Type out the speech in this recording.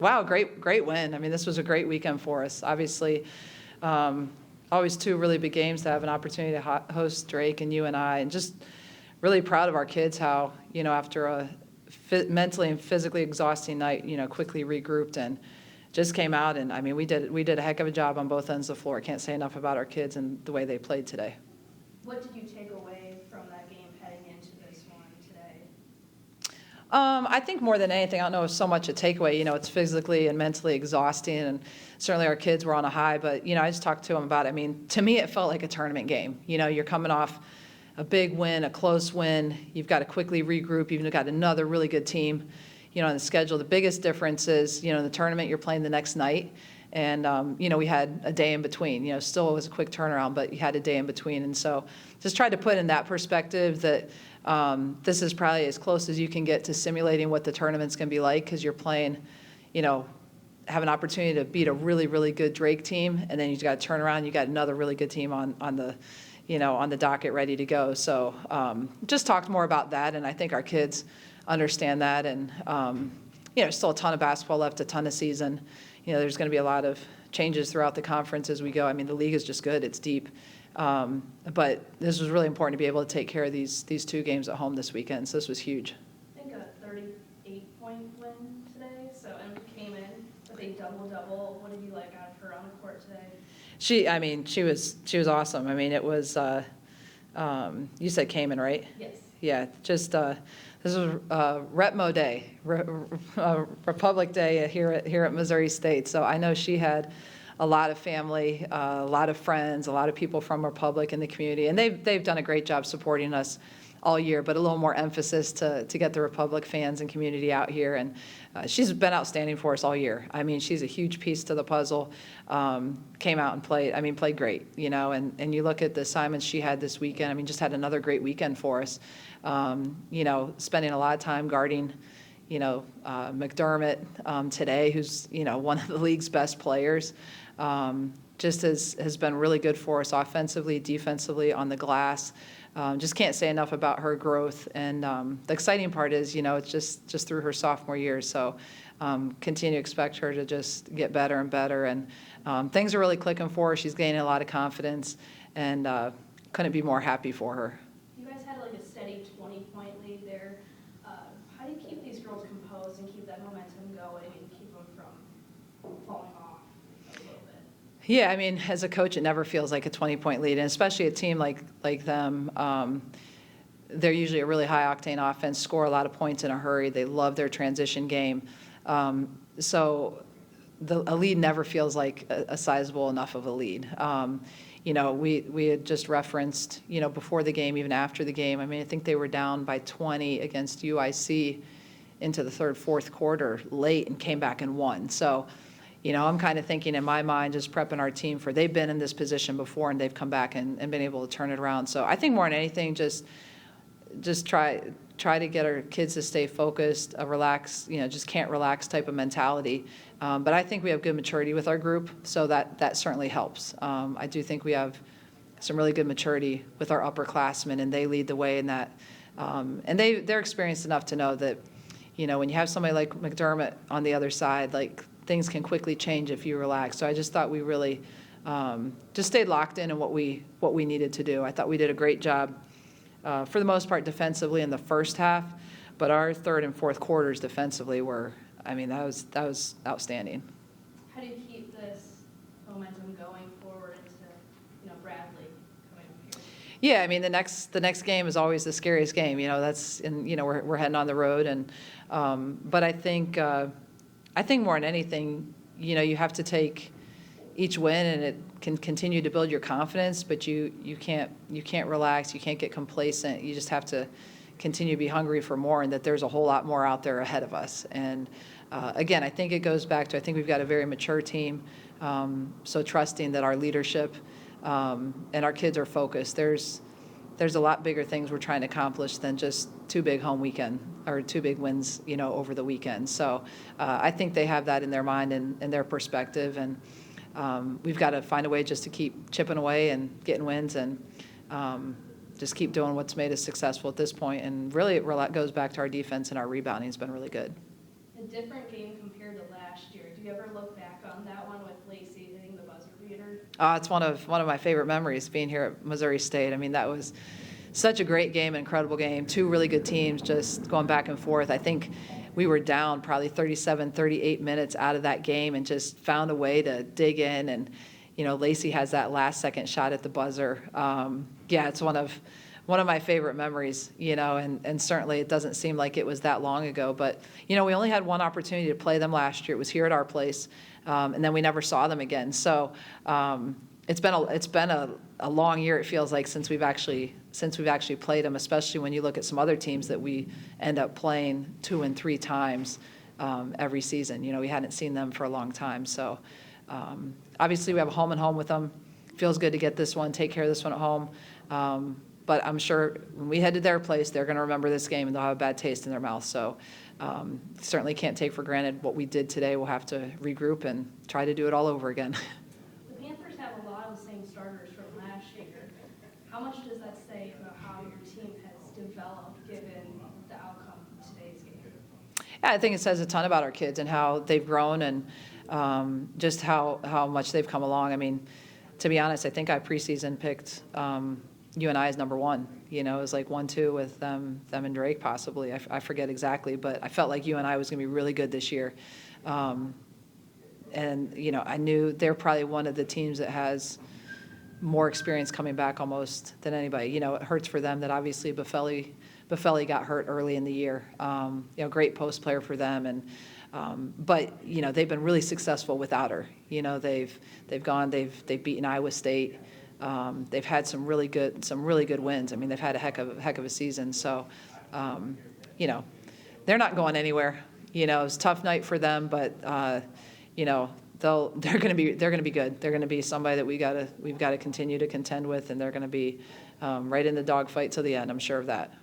Wow, great win. I mean, this was a great weekend for us. Obviously, always two really big games to have an opportunity to host Drake and UNI, and just really proud of our kids how, after a mentally and physically exhausting night, quickly regrouped and just came out. And I mean, we did a heck of a job on both ends of the floor. I can't say enough about our kids and the way they played today. What did you take away from that game heading into this one today? I think more than anything, I don't know if so much a takeaway. It's physically and mentally exhausting, and certainly our kids were on a high. But I just talked to them about it. I mean, to me, it felt like a tournament game. You're coming off a big win, a close win. You've got to quickly regroup. You've got another really good team, on the schedule. The biggest difference is, in the tournament, you're playing the next night. And, we had a day in between. Still it was a quick turnaround, but you had a day in between. And so just tried to put in that perspective that this is probably as close as you can get to simulating what the tournament's going to be like, because you're playing, have an opportunity to beat a really, really good Drake team, and then you've got to turn around. You got another really good team on the docket ready to go. So just talked more about that, and I think our kids understand that. And still a ton of basketball left, a ton of season. There's going to be a lot of changes throughout the conference as we go. I mean, the league is just good. It's deep. But this was really important to be able to take care of these two games at home this weekend. So this was huge. I think a 38-point win today. So Emma came in with a double-double. What did you like out of her on the court today? She was awesome. I mean, it was. You said came in, right? Yes. Yeah. Just this was Retmo Day, Republic Day here at Missouri State. So I know she had a lot of family, a lot of friends, a lot of people from Republic in the community, and they've done a great job supporting us all year, but a little more emphasis to get the Republic fans and community out here. And she's been outstanding for us all year. I mean, she's a huge piece to the puzzle. Came out and played. I mean, played great. And you look at the assignments she had this weekend. I mean, just had another great weekend for us. Spending a lot of time guarding, McDermott today, who's one of the league's best players. Just has been really good for us offensively, defensively, on the glass. Just can't say enough about her growth. And the exciting part is, it's just through her sophomore year. So continue to expect her to just get better and better. And things are really clicking for her. She's gaining a lot of confidence, and couldn't be more happy for her. You guys had like a steady 20-point lead there. How do you keep these girls composed and keep that momentum going and keep them from falling off a little bit? Yeah, I mean, as a coach, it never feels like a 20-point lead, and especially a team like them. They're usually a really high-octane offense, score a lot of points in a hurry. They love their transition game. So a lead never feels like a sizable enough of a lead. We had just referenced, before the game, even after the game. I mean, I think they were down by 20 against UIC into the third, fourth quarter late and came back and won. So, I'm kind of thinking in my mind, just prepping our team for, they've been in this position before and they've come back and been able to turn it around. So I think more than anything, just try to get our kids to stay focused, relax, just can't relax type of mentality. But I think we have good maturity with our group, so that certainly helps. I do think we have some really good maturity with our upperclassmen, and they lead the way in that. And they're experienced enough to know that, when you have somebody like McDermott on the other side, like, things can quickly change if you relax. So I just thought we really just stayed locked in what we needed to do. I thought we did a great job, for the most part, defensively in the first half, but our third and fourth quarters defensively were, that was outstanding. How do you keep this momentum going forward into, Bradley coming up here? Yeah, I mean, the next game is always the scariest game. That's, and we're heading on the road, and but I think more than anything, you have to take each win, and it can continue to build your confidence, but you can't relax, you can't get complacent. You just have to continue to be hungry for more, and that there's a whole lot more out there ahead of us. And again, I think it goes back to, I think we've got a very mature team, so trusting that our leadership and our kids are focused. There's a lot bigger things we're trying to accomplish than just two big home weekend or two big wins, over the weekend. So I think they have that in their mind and their perspective, and we've got to find a way just to keep chipping away and getting wins, and just keep doing what's made us successful at this point. And really, it goes back to our defense, and our rebounding has been really good. A different game compared to last last year. Do you ever look back on that one with Lacey hitting the buzzer beater? It's one of my favorite memories being here at Missouri State. I mean, that was such a great game, incredible game. Two really good teams just going back and forth. I think we were down probably 37, 38 minutes out of that game and just found a way to dig in. And, Lacey has that last second shot at the buzzer. It's one of my favorite memories, and certainly it doesn't seem like it was that long ago. But, we only had one opportunity to play them last year. It was here at our place, and then we never saw them again. So it's been a long year, it feels like, since we've actually played them, especially when you look at some other teams that we end up playing 2 and 3 times every season. We hadn't seen them for a long time. So obviously we have a home and home with them. Feels good to get this one, take care of this one at home. But I'm sure when we head to their place, they're going to remember this game and they'll have a bad taste in their mouth. So certainly can't take for granted what we did today. We'll have to regroup and try to do it all over again. The Panthers have a lot of the same starters from last year. How much does that say about how your team has developed given the outcome of today's game? Yeah, I think it says a ton about our kids and how they've grown and just how much they've come along. I mean, to be honest, I think I preseason picked UNI as number 1. It was like 1-2 with them and Drake possibly. I forget exactly, but I felt like UNI was going to be really good this year. And, I knew they're probably one of the teams that has more experience coming back almost than anybody. It hurts for them that obviously Buffelli got hurt early in the year. Great post player for them. And but they've been really successful without her. They've beaten Iowa State. They've had some really good wins. I mean, they've had a heck of a season. So, they're not going anywhere. It was a tough night for them, but they're going to be good. They're going to be somebody that we've got to continue to contend with, and they're going to be right in the dogfight till the end. I'm sure of that.